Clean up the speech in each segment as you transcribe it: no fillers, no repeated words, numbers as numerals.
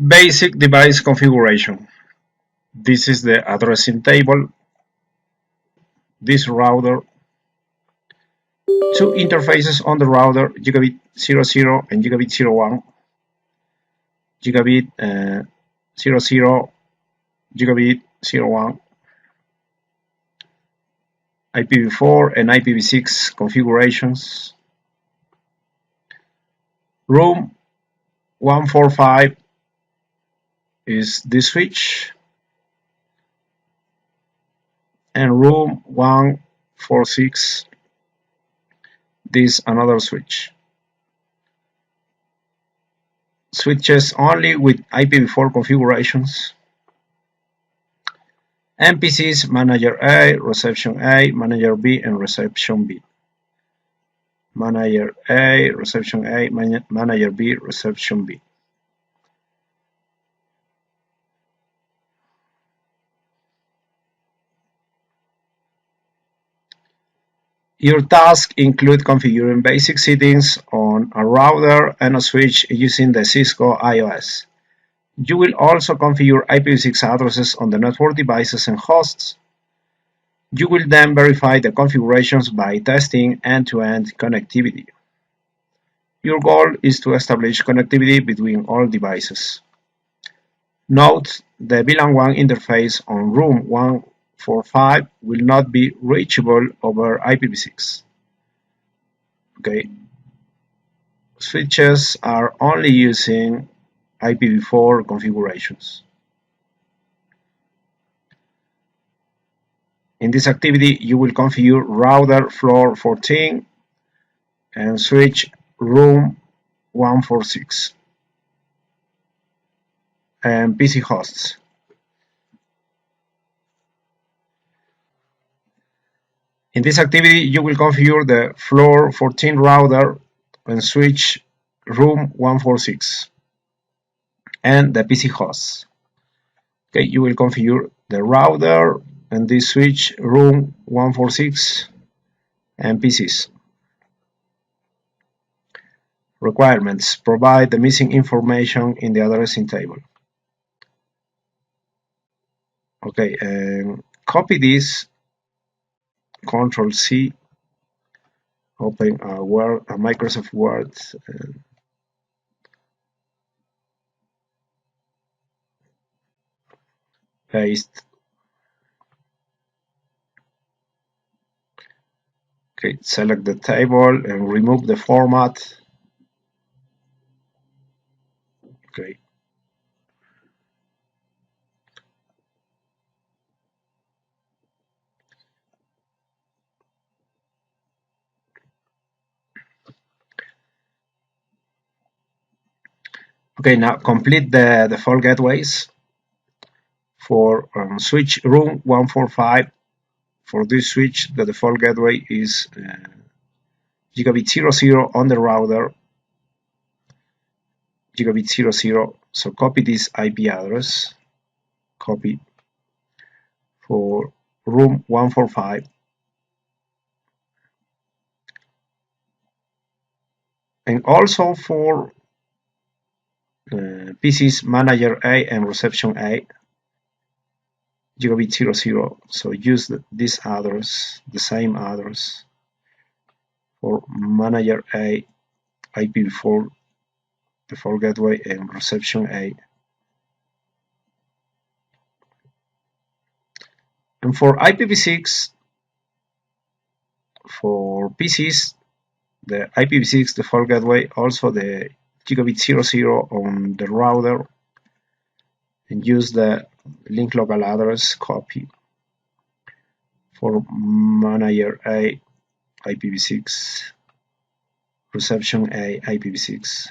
Basic device configuration. This is the addressing table. This router. Two interfaces on the router, gigabit 00 and gigabit 01. Gigabit 00, gigabit 01. IPv4 and IPv6 configurations. Room 145 is this switch, and room 146 this another switch. Switches only with IPv4 configurations. MPCs manager A, reception A, manager B, and reception B. Manager A, reception A, manager B, reception B. Your tasks include configuring basic settings on a router and a switch using the Cisco IOS. You will also configure IPv6 addresses on the network devices and hosts. You will then verify the configurations by testing end-to-end connectivity. Your goal is to establish connectivity between all devices. Note the VLAN 1 interface on room 145 will not be reachable over IPv6. Okay. Switches are only using IPv4 configurations. In this activity, you will configure router floor 14 and switch room 146 and PC hosts. In this activity, you will configure the floor 14 router and switch room 146 and the PC hosts. Okay, you will configure the router and this switch room 146 and PCs. Requirements: provide the missing information in the addressing table. Okay, copy this, Control C, open a Microsoft Word, paste. Okay, select the table and remove the format. Okay. Okay, now complete the default gateways. For switch room 145, for this switch, the default gateway is gigabit 00 on the router, gigabit 00. So copy this IP address, copy for room 145. And also for PCs manager A and reception A, gigabit 00. So use this address, the same address for manager A, IPv4 default gateway, and reception A. And for IPv6, for PCs, the IPv6 default gateway, also the gigabit 00 on the router, and use the link local address copy for manager A, IPv6, reception A, IPv6.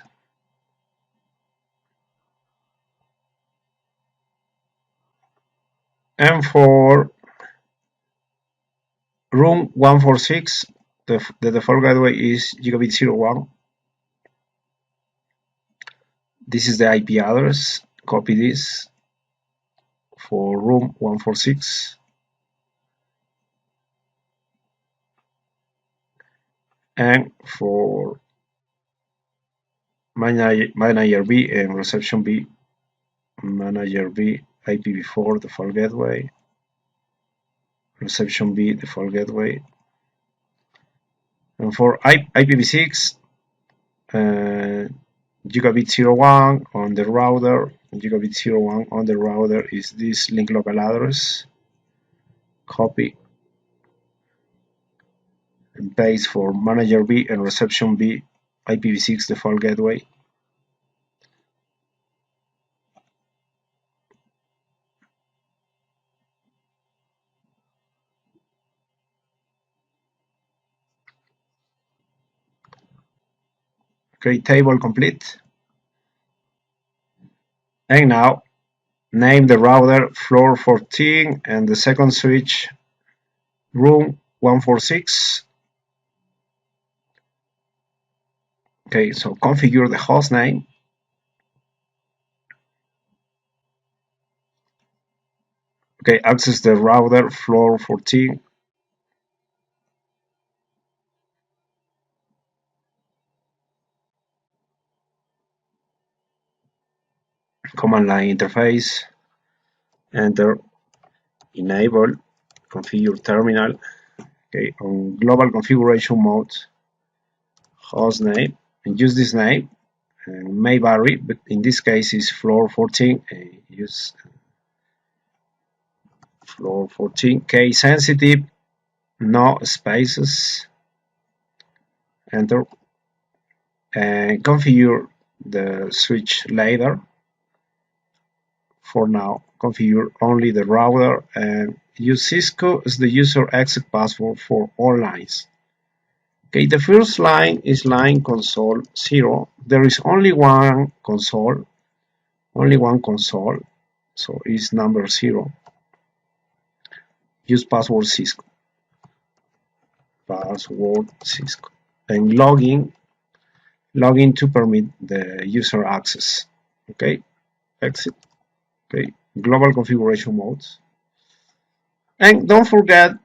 And for room 146, the default gateway is gigabit 01. This is the IP address. Copy this for room 146. And for manager B and reception B, manager B, IPv4 default gateway, reception B, default gateway. And for IPv6, gigabit 01 on the router, gigabit 01 on the router is this link local address. Copy and paste for manager B and reception B, IPv6 default gateway. Okay, table complete. And now name the router floor 14 and the second switch room 146. Okay, so configure the host name. Okay, access the router floor 14. Command line interface. Enter enable configure terminal. Okay, on global configuration mode, host name, and use this name. May vary, but in this case is floor 14. Use floor 14. Case sensitive, no spaces. Enter and configure the switch later. For now, configure only the router and use Cisco as the user exit password for all lines. Okay, the first line is line console 0. There is only one console, so it's number 0. Use password Cisco. And login to permit the user access. Okay, exit. Okay, global configuration modes. And don't forget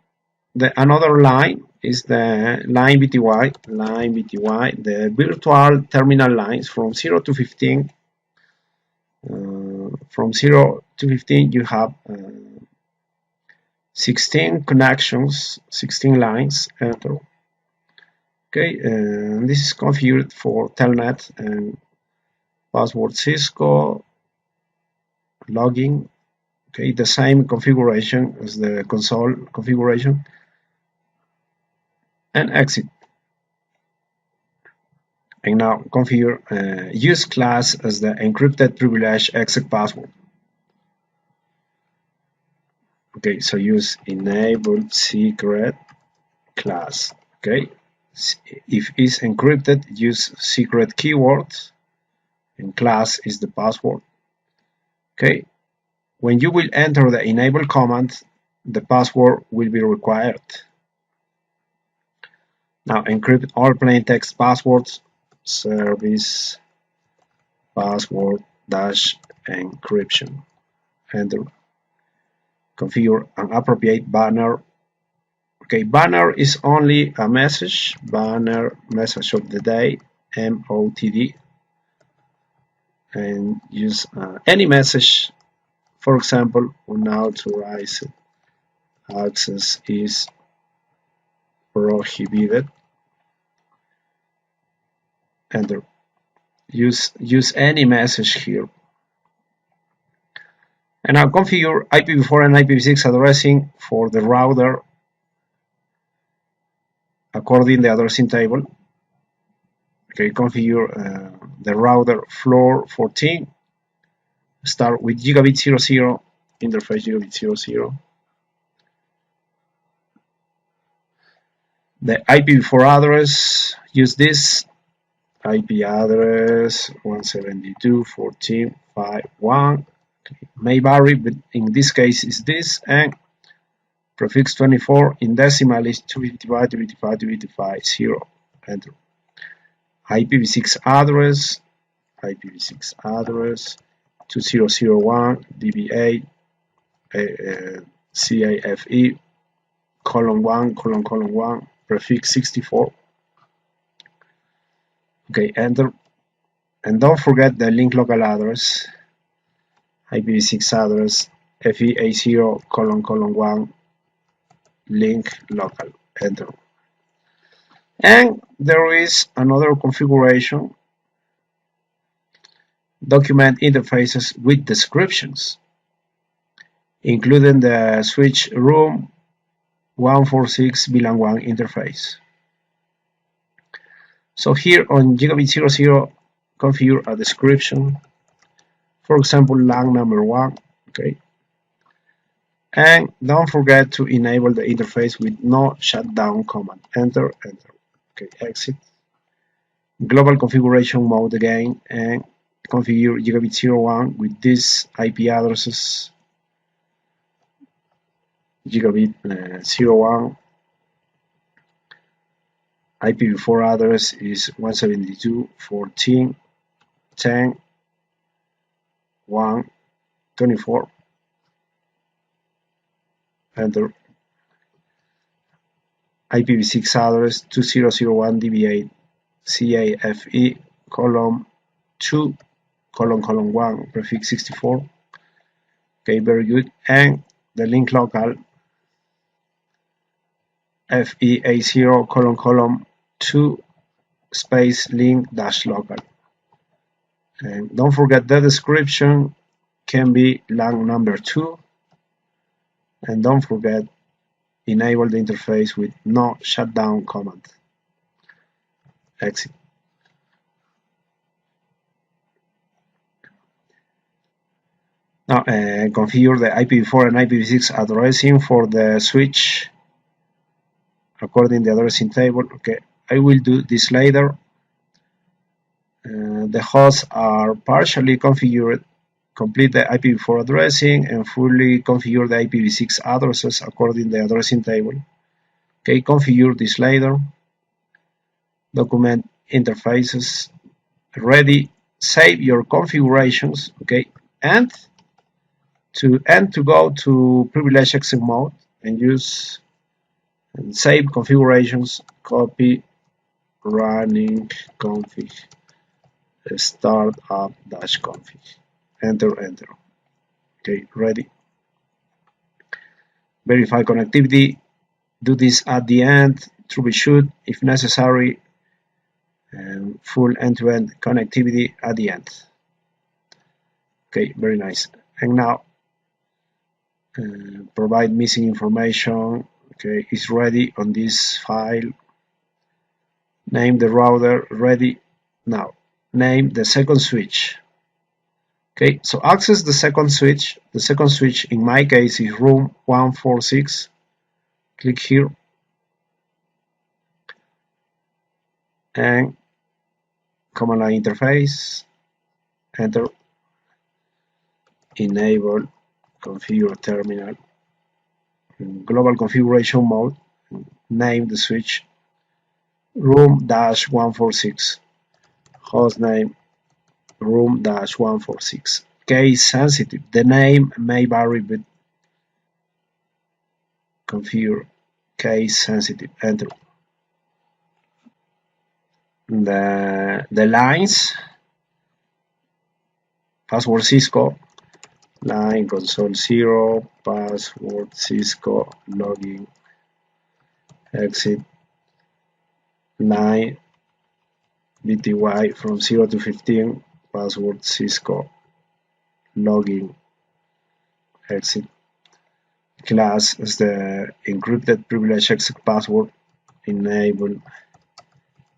another line is the line BTY, the virtual terminal lines from 0 to 15. From 0 to 15 you have 16 connections, 16 lines. Enter. Okay, this is configured for telnet and password Cisco, login. Okay, the same configuration as the console configuration, and exit. And now configure use class as the encrypted privilege exit password. Okay, so use enable secret class. Okay, if it's encrypted, use secret keyword, and class is the password. Okay, when you will enter the enable command, the password will be required. Now encrypt all plain text passwords, service password dash encryption. Enter. Configure an appropriate banner. Okay, banner is only a message, banner message of the day, MOTD, and use any message. For example, unauthorized access is prohibited. Enter. Use any message here. And now configure IPv4 and IPv6 addressing for the router according to the addressing table. Okay, configure the router floor 14. Start with gigabit 00, interface gigabit 00. The IPv4 address, use this IP address 172.14.5.1. Okay, may vary, but in this case is this, and prefix 24 in decimal is 255.255.255.0. Enter. IPv6 address 2001 DBA CAFE :1 prefix 64. Okay, enter. And don't forget the link local address. IPv6 address FE80::1 link local, enter. And there is another configuration, document interfaces with descriptions, including the switch room 146 VLAN 1 interface. So here on gigabit 00, configure a description, for example, LAN number 1, okay. And don't forget to enable the interface with no shutdown command. Enter, enter. Okay, exit. Global configuration mode again, and configure gigabit 01 with these IP addresses. Gigabit 01 IPv4 address is 172.14.10.1.24. Enter. IPv6 address 2001 DB8 CAFE column 2::1 prefix 64. Okay, very good. And the link local FE80::2 space link dash local. And don't forget the description can be LAN number 2. And don't forget enable the interface with no shutdown command. Exit. Now configure the IPv4 and IPv6 addressing for the switch according to the addressing table. Okay, I will do this later. The hosts are partially configured. Complete the IPv4 addressing and fully configure the IPv6 addresses according to the addressing table. Okay, configure this later. Document interfaces ready. Save your configurations. Okay, and to go to privileged exit mode and use and save configurations. Copy running config startup-config. Enter, enter. Okay, ready. Verify connectivity. Do this at the end. Troubleshoot if necessary. And full end-to-end connectivity at the end. Okay, very nice. And now provide missing information. Okay, it's ready on this file. Name the router. Ready. Now name the second switch. Okay, so access the second switch. The second switch in my case is room 146. Click here and command line interface. Enter. Enable configure terminal. In global configuration mode, name the switch room-146. Hostname room-146. Case sensitive. The name may vary, but configure case sensitive. Enter. The lines, password Cisco, line console 0, password Cisco, login, exit, line BTY from 0 to 15, password Cisco, login, exit. Class is the encrypted privileged exit password. Enable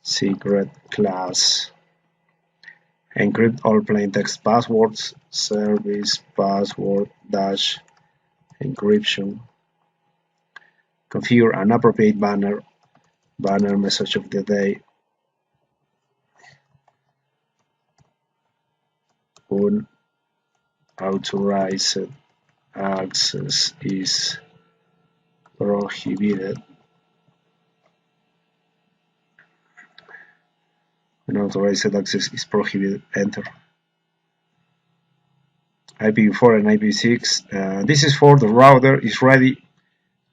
secret class. Encrypt all plain text passwords. Service password dash encryption. Configure an appropriate banner. Banner message of the day. Unauthorized access is prohibited. Unauthorized access is prohibited. Enter. IPv4 and IPv6. This is for the router is ready.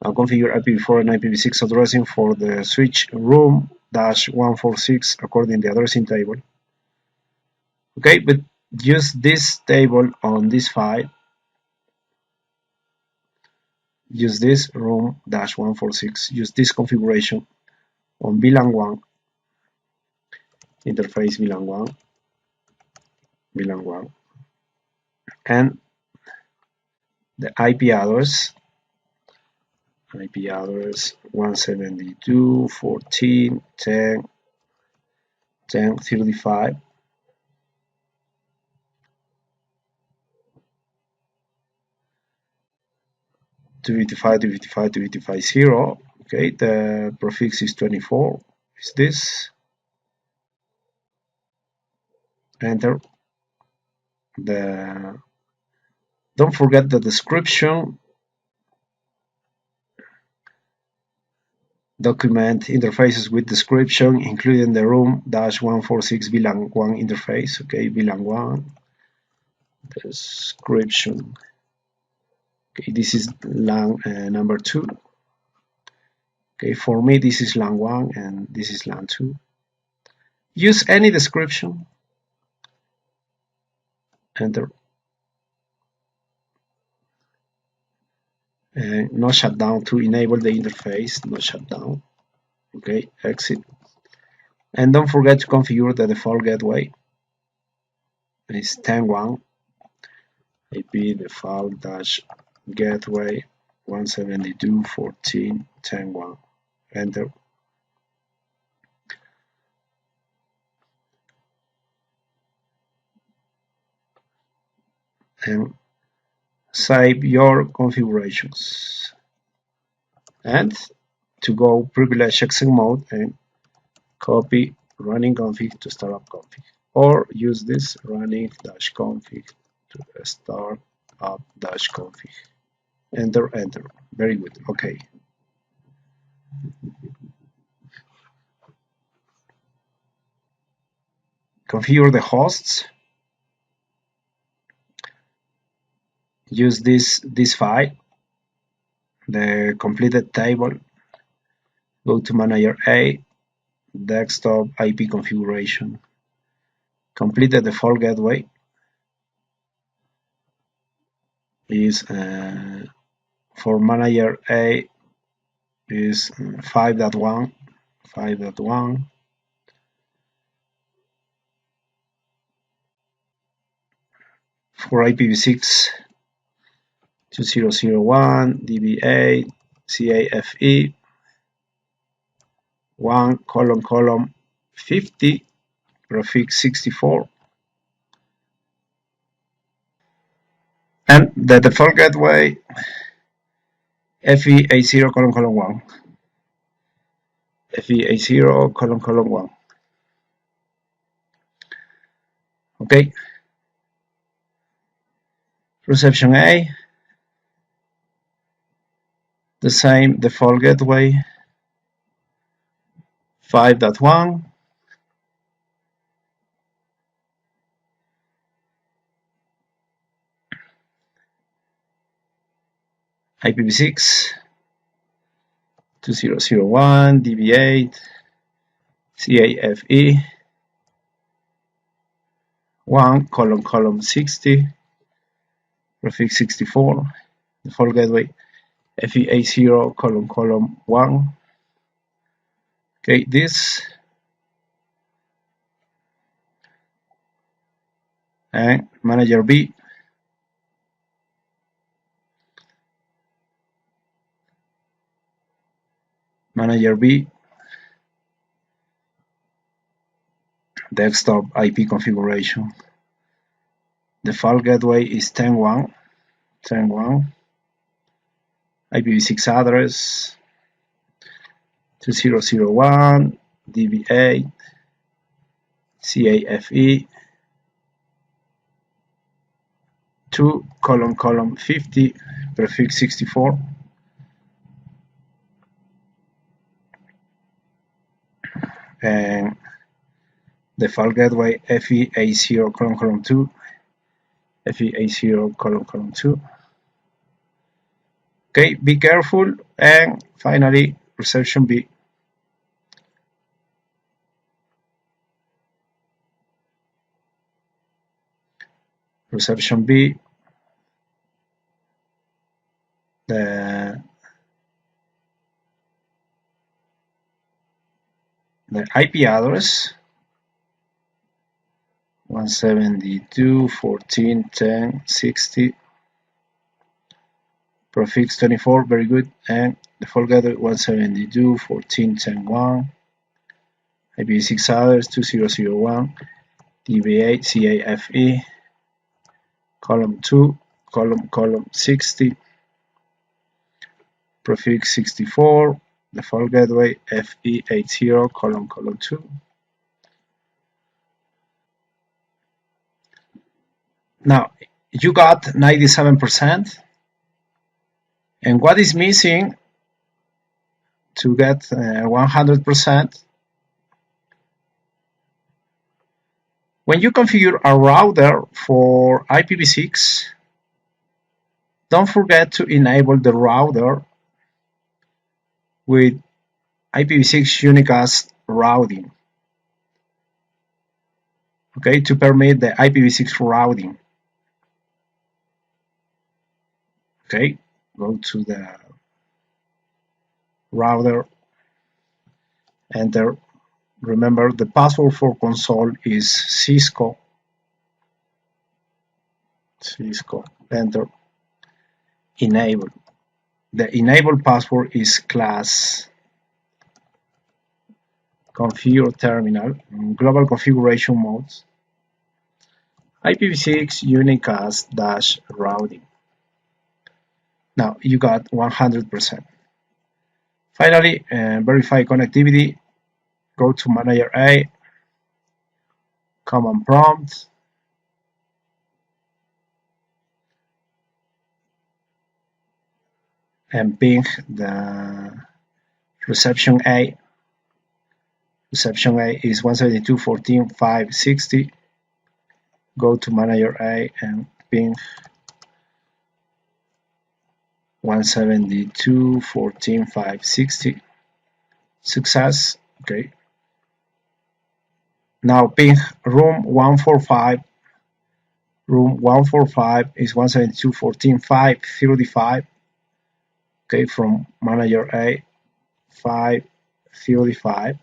Now configure IPv4 and IPv6 addressing for the switch room-146 according to the addressing table. Okay, but use this table on this file. Use this room-146. Use this configuration on VLAN 1, interface VLAN 1, VLAN 1, and the IP address 172.14.10.10.35 255.255.255.0. Okay, the prefix is 24. Is this? Enter. Don't forget the description. Document interfaces with description, including the room-146 VLAN 1 interface. Okay, VLAN 1 description. Okay, this is LAN number 2. Okay, for me this is LAN 1 and this is LAN 2. Use any description. Enter. No shutdown to enable the interface. No shutdown. Okay, exit. And don't forget to configure the default gateway. It's 10.1 IP default dash gateway 172.14.10.1. Enter. And save your configurations. And to go privilege exec mode and copy running config to startup config, or use this running dash config to start up dash config. Enter. Very good. Okay. Configure the hosts. Use this file, the completed table. Go to Manager A, Desktop IP configuration. Complete the default gateway. Is for Manager A is 5.1. For IPv6 2001 DB8 CAFE 1:50 prefix 64, and the default gateway FE80:1 FE80:1. Okay, reception A, the same default gateway 5.1. IPv6 2001 DB8 CAFE 1:60 prefix 64, default gateway FE80:1. Okay, this and Manager B. Desktop IP configuration. Default gateway is 10.1. IPv6 address 2001 DB8 CAFE 2:50 prefix 64, and default gateway FE80:2. FE80:2. Okay, be careful. And finally, reception B. reception B, the IP address 172.14.10.60, prefix 24, very good, and the default gateway 172.14.10.1, IPv6 address 2001, DBA CAFE, column 2, column 60, prefix 64, default gateway FE80, column 2. Now, you got 97%, and what is missing to get 100%? When you configure a router for IPv6, don't forget to enable the router with IPv6 unicast routing, okay, to permit the IPv6 routing. Okay, go to the router, enter. Remember, the password for console is Cisco, enter, enable. The enable password is class configure terminal, global configuration modes, IPv6 unicast-routing. Now you got 100%. Finally, verify connectivity. Go to Manager A, command prompt, and ping the reception A. Reception A is 172.14.5.60. Go to Manager A and ping 172.14.5.60. Success. Okay. Now ping room 145. Room 145 is 172.14.5.35. Okay, from Manager A 5.35.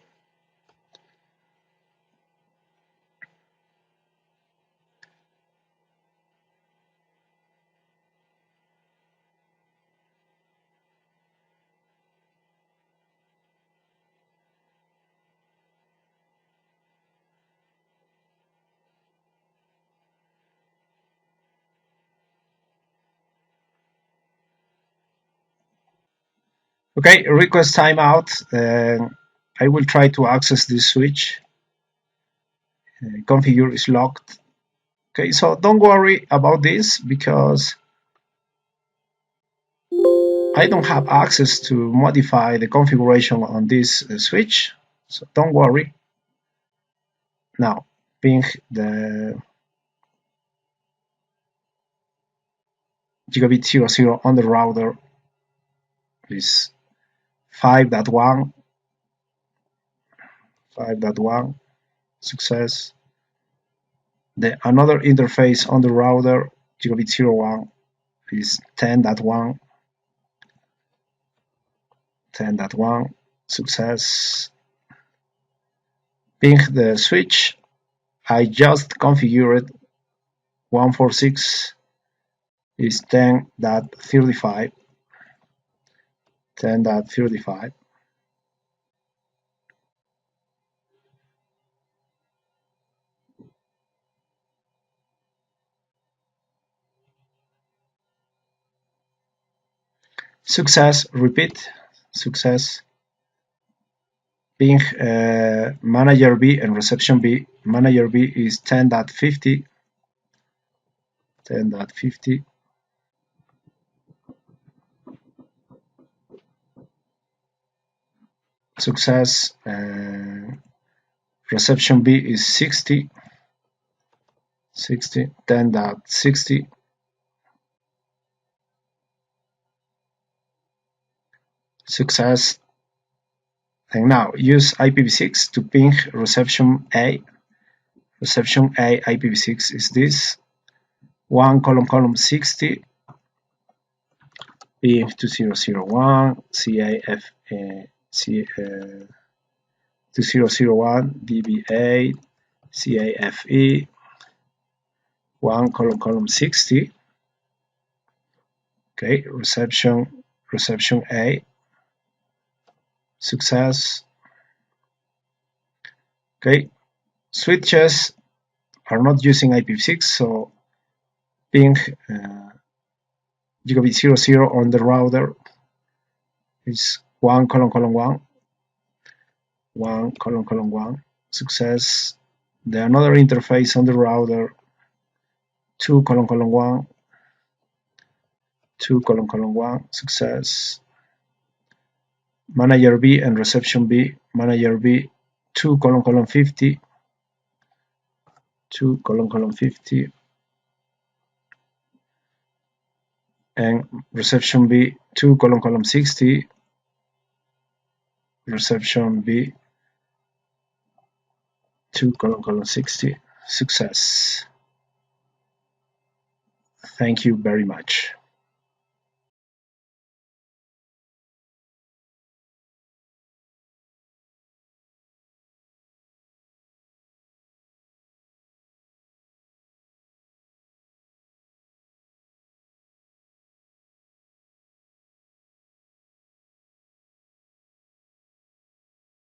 Okay, request timeout. I will try to access this switch. Configure is locked. Okay, so don't worry about this because I don't have access to modify the configuration on this switch. So don't worry. Now ping the gigabit 00 on the router is 5.1. 5.1. Success. The another interface on the router gigabit 01 is 10.1. 10.1. Success. Ping the switch. I just configured 146 is 10.35. 10.35. Success. Repeat. Success. Ping Manager B and Reception B. Manager B is 10.50. 10.50. Success. Reception B is 60. 60. 10.60. Success. And now use IPv6 to ping reception A. Reception A IPv6 is this. 1 colon 60, B2001, CAF 2001, DB8, CAFE, 1 colon 60. Okay, reception A, success. Okay, switches are not using IPv6, so ping gigabit 00 on the router is 1 colon 1, 1 colon 1, success. The another interface on the router, 2 colon 1, 2 colon 1, success. Manager B and reception B, manager B, 2 colon 50, 2 colon 50, and reception B, 2 colon 60, reception B, 2 colon 60, success. Thank you very much.